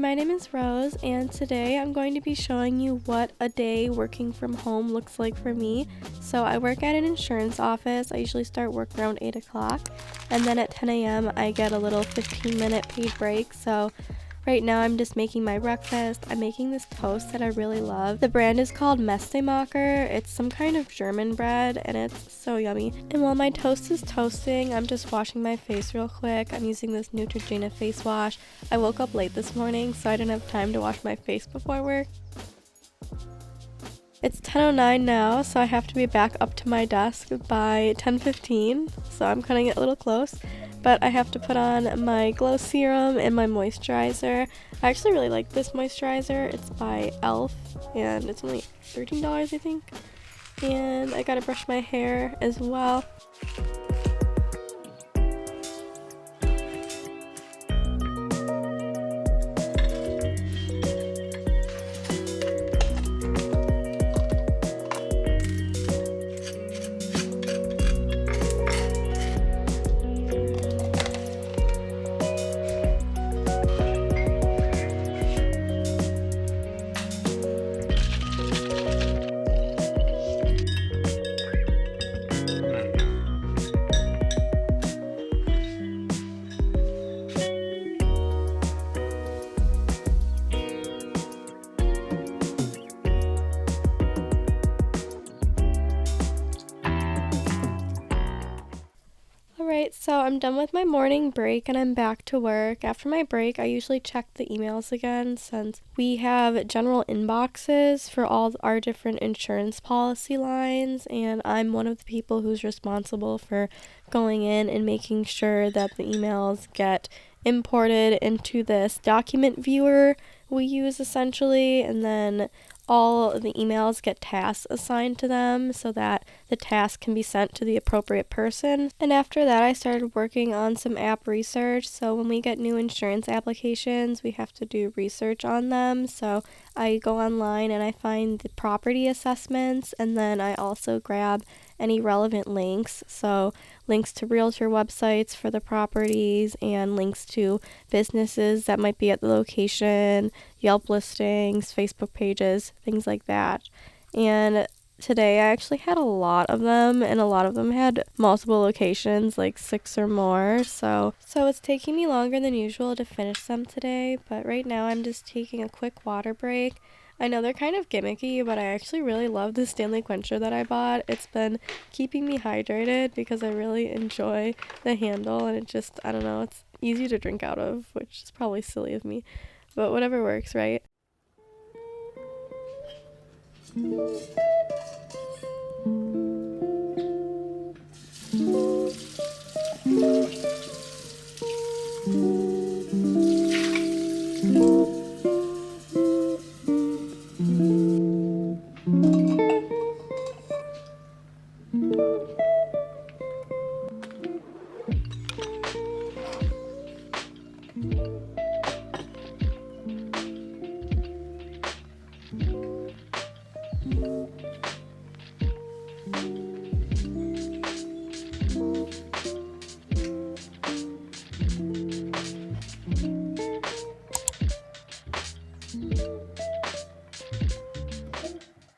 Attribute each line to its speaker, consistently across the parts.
Speaker 1: my name is Rose, and today I'm going to be showing you what a day working from home looks like for me. So I work at an insurance office. I usually start work around 8 o'clock, and then at 10 a.m. I get a little 15-minute paid break. So right now I'm just making my breakfast. I'm making this toast that I really love. The brand is called Mestemacher. It's some kind of German bread, and it's so yummy. And while my toast is toasting, I'm just washing my face real quick. I'm using this Neutrogena face wash. I woke up late this morning, so I didn't have time to wash my face before work. It's 10:09 now, so I have to be back up to my desk by 10:15, so I'm cutting it a little close. But I have to put on my glow serum and my moisturizer. I actually really like this moisturizer. It's by e.l.f. and it's only $13, I think. And I gotta brush my hair as well. Alright, so I'm done with my morning break and I'm back to work. After my break, I usually check the emails again since we have general inboxes for all our different insurance policy lines, and I'm one of the people who's responsible for going in and making sure that the emails get imported into this document viewer we use essentially, and then all the emails get tasks assigned to them so that the task can be sent to the appropriate person. And after that, I started working on some app research. So when we get new insurance applications, we have to do research on them. So I go online and I find the property assessments, and then I also grab any relevant links. So links to realtor websites for the properties and links to businesses that might be at the location, Yelp listings, Facebook pages, things like that. And today I actually had a lot of them, and a lot of them had multiple locations, like 6 or more. So it's taking me longer than usual to finish them today, but right now I'm just taking a quick water break. I know they're kind of gimmicky, but I actually really love the Stanley Quencher that I bought. It's been keeping me hydrated because I really enjoy the handle, and it just, I don't know, it's easy to drink out of, which is probably silly of me, but whatever works, right?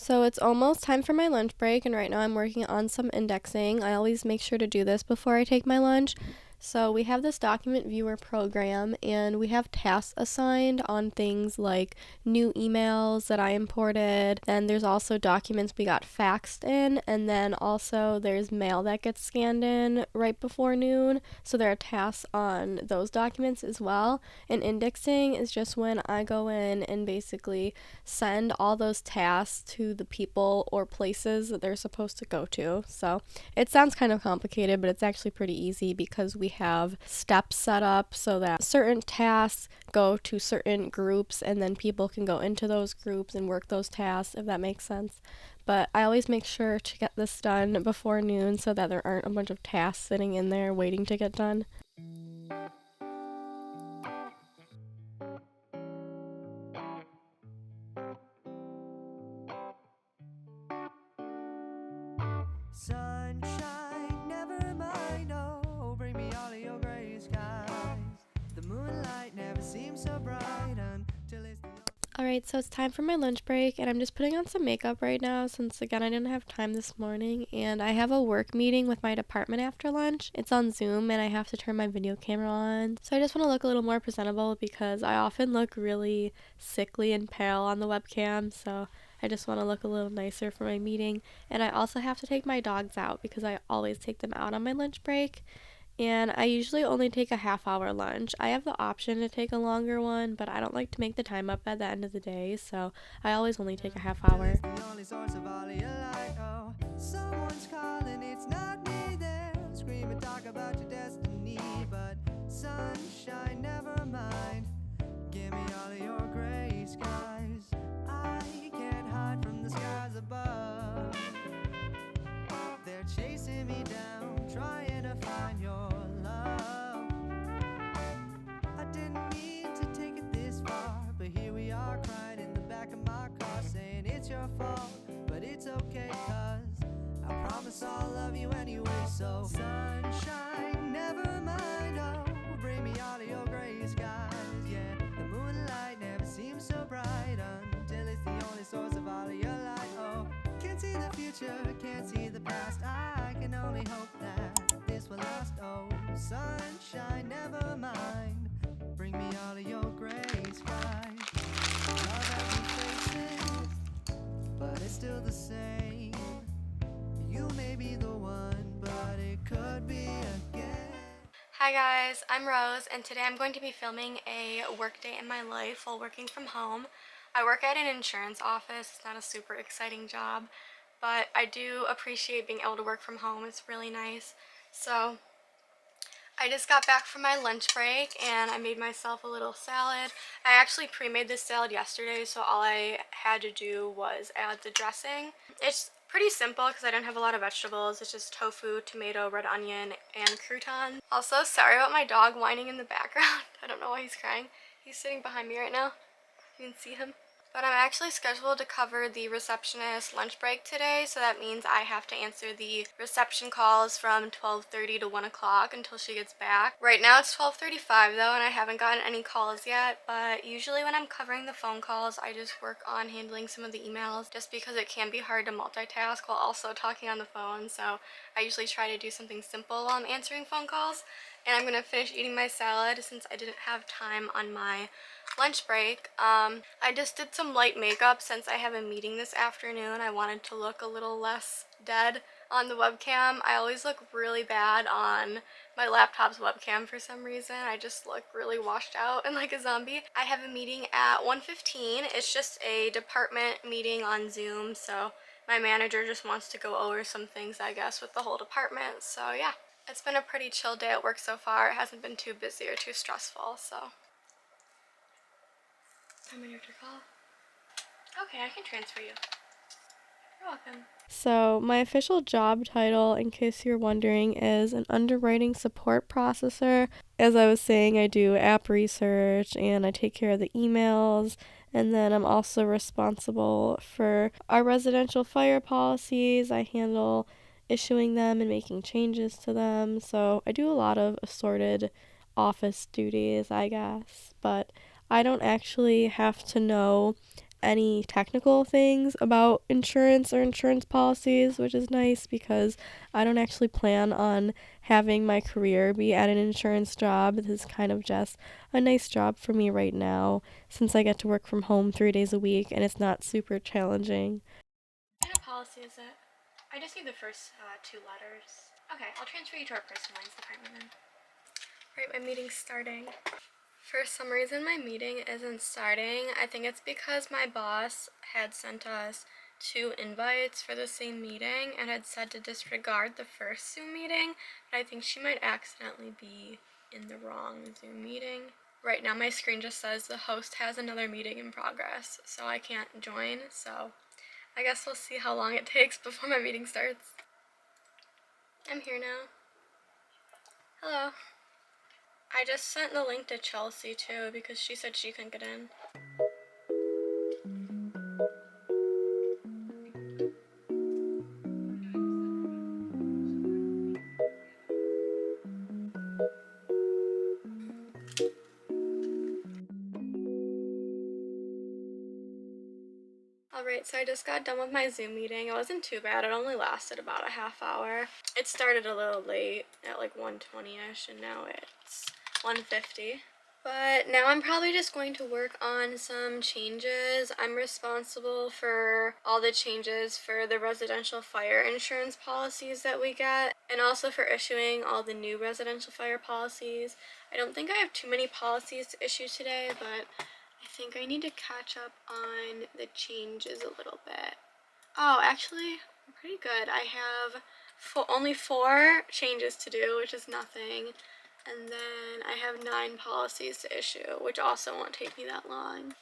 Speaker 1: So it's almost time for my lunch break, and right now I'm working on some indexing. I always make sure to do this before I take my lunch. So we have this document viewer program, and we have tasks assigned on things like new emails that I imported. Then there's also documents we got faxed in, and then also there's mail that gets scanned in right before noon. So there are tasks on those documents as well. And indexing is just when I go in and basically send all those tasks to the people or places that they're supposed to go to. So it sounds kind of complicated, but it's actually pretty easy because we have steps set up so that certain tasks go to certain groups, and then people can go into those groups and work those tasks, if that makes sense. But I always make sure to get this done before noon so that there aren't a bunch of tasks sitting in there waiting to get done.
Speaker 2: Sunshine, never mind, oh, bring me all of your gray skies. The moonlight never seems so bright
Speaker 1: Alright, so it's time for my lunch break, and I'm just putting on some makeup right now since, again, I didn't have time this morning. And I have a work meeting with my department after lunch. It's on Zoom, and I have to turn my video camera on. So I just want to look a little more presentable because I often look really sickly and pale on the webcam. So I just want to look a little nicer for my meeting. And I also have to take my dogs out because I always take them out on my lunch break, and I usually only take a half-hour lunch. I have the option to take a longer one, but I don't like to make the time up at the end of the day, so I always only take a half
Speaker 2: Till
Speaker 1: hour.
Speaker 2: it's the only source of all of your light. Oh, someone's calling, it's not me. They'll scream and talk about your destiny. But sunshine, never mind. Give me all of your gray skies. I can't hide from the skies above. They're chasing me down, trying to find your love. I didn't mean to take it this far, but here we are crying in the back of my car, saying it's your fault, but it's okay, 'cause I promise I'll love you anyway. So sunshine, never mind, oh, bring me all of your gray skies. Yeah, the moonlight never seems so bright until it's the only source of all of your light. Oh, can't see the future, can't see the past. I can only hope that this will last. Oh, sunshine, never mind. Bring me all of your gray skies. Love has been faces, but it's still the same. You may be the one, but it could be again.
Speaker 1: Hi guys, I'm Rose, and today I'm going to be filming a work day in my life while working from home. I work at an insurance office. It's not a super exciting job, but I do appreciate being able to work from home. It's really nice. So I just got back from my lunch break and I made myself a little salad. I actually pre-made this salad yesterday, so all I had to do was add the dressing. It's pretty simple because I don't have a lot of vegetables. It's just tofu, tomato, red onion, and croutons. Also, sorry about my dog whining in the background. I don't know why he's crying. He's sitting behind me right now. You can see him. But I'm actually scheduled to cover the receptionist lunch break today, so that means I have to answer the reception calls from 12:30 to 1 o'clock until she gets back. Right now it's 12:35 though, and I haven't gotten any calls yet, but usually when I'm covering the phone calls, I just work on handling some of the emails just because it can be hard to multitask while also talking on the phone, so I usually try to do something simple while I'm answering phone calls. And I'm gonna finish eating my salad since I didn't have time on my lunch break. I just did some light makeup since I have a meeting this afternoon. I wanted to look a little less dead on the webcam. I always look really bad on my laptop's webcam for some reason. I just look really washed out and like a zombie. I have a meeting at 1:15. It's just a department meeting on Zoom, so my manager just wants to go over some things, I guess, with the whole department. So yeah, it's been a pretty chill day at work so far. It hasn't been too busy or too stressful, so. I'm in your call. Okay, I can transfer you. You're welcome. So, my official job title, in case you're wondering, is an underwriting support processor. As I was saying, I do app research and I take care of the emails. And then I'm also responsible for our residential fire policies. I handle issuing them and making changes to them. So, I do a lot of assorted office duties, I guess. But I don't actually have to know any technical things about insurance or insurance policies, which is nice because I don't actually plan on having my career be at an insurance job. This is kind of just a nice job for me right now since I get to work from home 3 days a week and it's not super challenging. What kind of policy is it? I just need the first two letters. Okay, I'll transfer you to our personal lines department then. Right, my meeting's starting. For some reason my meeting isn't starting. I think it's because my boss had sent us 2 invites for the same meeting and had said to disregard the first Zoom meeting, but I think she might accidentally be in the wrong Zoom meeting. Right now my screen just says the host has another meeting in progress, so I can't join, so I guess we'll see how long it takes before my meeting starts. I'm here now. Hello. I just sent the link to Chelsea too because she said she couldn't get in. Alright, so I just got done with my Zoom meeting. It wasn't too bad. It only lasted about a half hour. It started a little late at like 1:20ish and now it's 1:50. But now I'm probably just going to work on some changes. I'm responsible for all the changes for the residential fire insurance policies that we get, and also for issuing all the new residential fire policies. I don't think I have too many policies to issue today, but I think I need to catch up on the changes a little bit. Oh, actually, I'm pretty good. I have only 4 changes to do, which is nothing. And then I have 9 policies to issue, which also won't take me that long.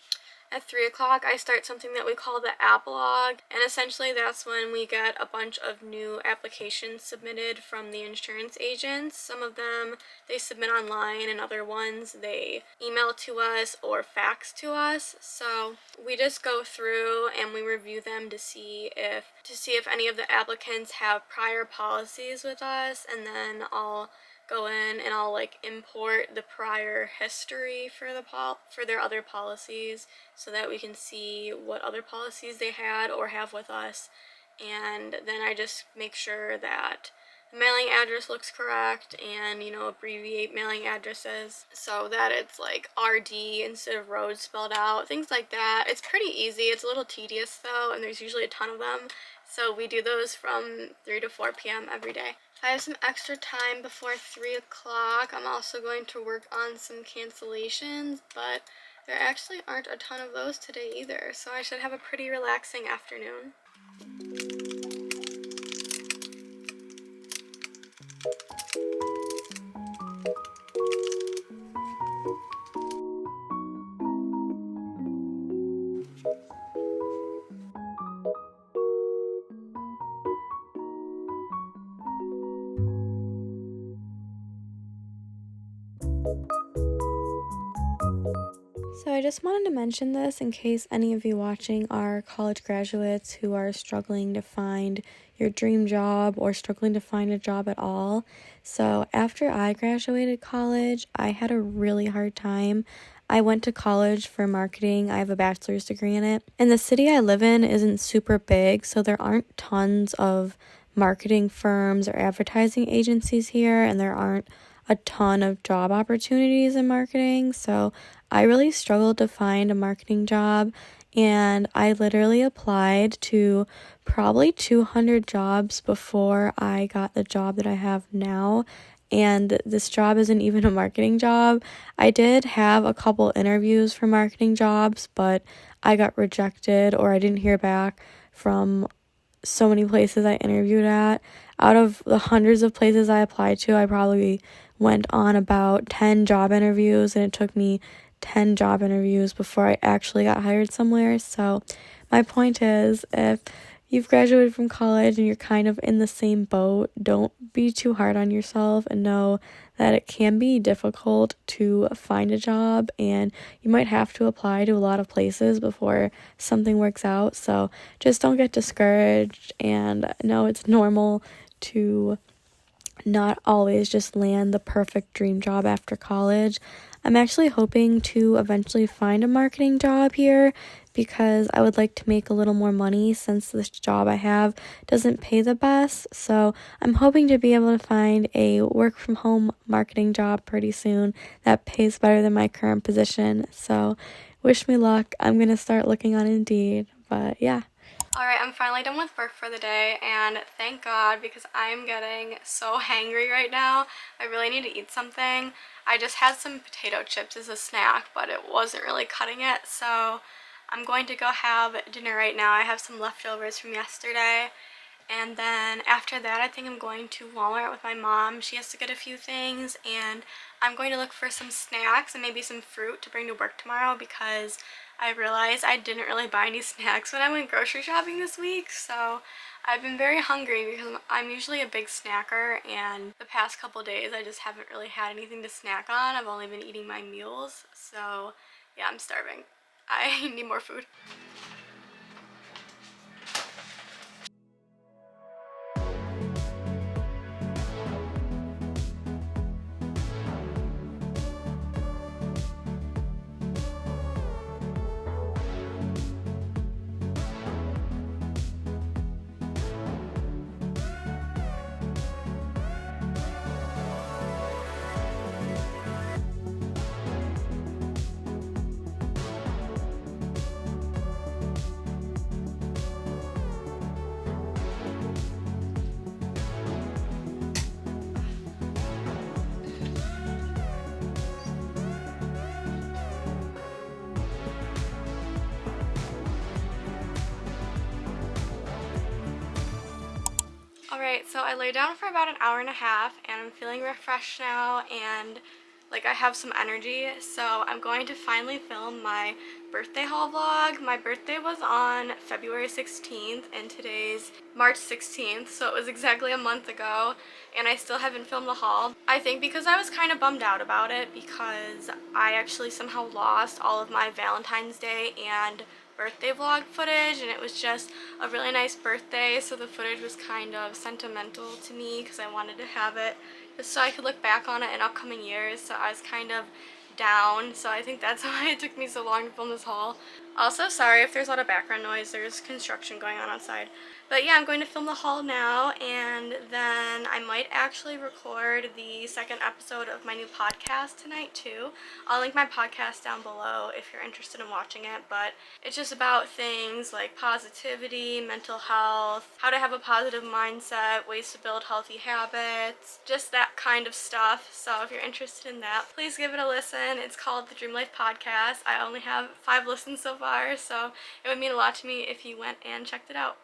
Speaker 1: At 3 o'clock, I start something that we call the app log, and essentially that's when we get a bunch of new applications submitted from the insurance agents. Some of them they submit online, and other ones they email to us or fax to us. So we just go through and we review them to see if any of the applicants have prior policies with us, and then I'll go in and I'll like import the prior history for their other policies so that we can see what other policies they had or have with us. And then I just make sure that the mailing address looks correct and, abbreviate mailing addresses so that it's like RD instead of road spelled out, things like that. It's pretty easy. It's a little tedious though, and there's usually a ton of them. So we do those from 3 to 4 p.m. every day. If I have some extra time before 3 o'clock, I'm also going to work on some cancellations, but there actually aren't a ton of those today either, so I should have a pretty relaxing afternoon. So I just wanted to mention this in case any of you watching are college graduates who are struggling to find your dream job or struggling to find a job at all. So after I graduated college, I had a really hard time. I went to college for marketing. I have a bachelor's degree in it. And the city I live in isn't super big, so there aren't tons of marketing firms or advertising agencies here, and there aren't a ton of job opportunities in marketing. So I really struggled to find a marketing job, and I literally applied to probably 200 jobs before I got the job that I have now. And this job isn't even a marketing job. I did have a couple interviews for marketing jobs, but I got rejected or I didn't hear back from so many places I interviewed at. Out of the hundreds of places I applied to, I probably went on about 10 job interviews, and it took me 10 job interviews before I actually got hired somewhere. So my point is, if you've graduated from college and you're kind of in the same boat, don't be too hard on yourself and know that it can be difficult to find a job, and you might have to apply to a lot of places before something works out. So just don't get discouraged, and know it's normal to not always just land the perfect dream job after college. I'm actually hoping to eventually find a marketing job here because I would like to make a little more money since this job I have doesn't pay the best. So I'm hoping to be able to find a work from home marketing job pretty soon that pays better than my current position. So wish me luck. I'm going to start looking on Indeed, but yeah. Alright, I'm finally done with work for the day, and thank God, because I'm getting so hangry right now. I really need to eat something. I just had some potato chips as a snack, but it wasn't really cutting it, so I'm going to go have dinner right now. I have some leftovers from yesterday, and then after that I think I'm going to Walmart with my mom. She has to get a few things, and I'm going to look for some snacks and maybe some fruit to bring to work tomorrow because I realized I didn't really buy any snacks when I went grocery shopping this week. So I've been very hungry because I'm usually a big snacker, and the past couple days I just haven't really had anything to snack on. I've only been eating my meals, so yeah, I'm starving. I need more food. Alright, so I lay down for about an hour and a half and I'm feeling refreshed now and like I have some energy, so I'm going to finally film my birthday haul vlog. My birthday was on February 16th and today's March 16th, so it was exactly a month ago and I still haven't filmed the haul. I think because I was kind of bummed out about it because I actually somehow lost all of my Valentine's Day and birthday vlog footage, and it was just a really nice birthday, so the footage was kind of sentimental to me because I wanted to have it just so I could look back on it in upcoming years. So I was kind of down, so I think that's why it took me so long to film this haul. Also, sorry if there's a lot of background noise, there's construction going on outside. But yeah, I'm going to film the haul now, and then I might actually record the second episode of my new podcast tonight too. I'll link my podcast down below if you're interested in watching it, but it's just about things like positivity, mental health, how to have a positive mindset, ways to build healthy habits, just that kind of stuff. So if you're interested in that, please give it a listen. It's called the Dream Life Podcast. I only have 5 listens so far, so it would mean a lot to me if you went and checked it out.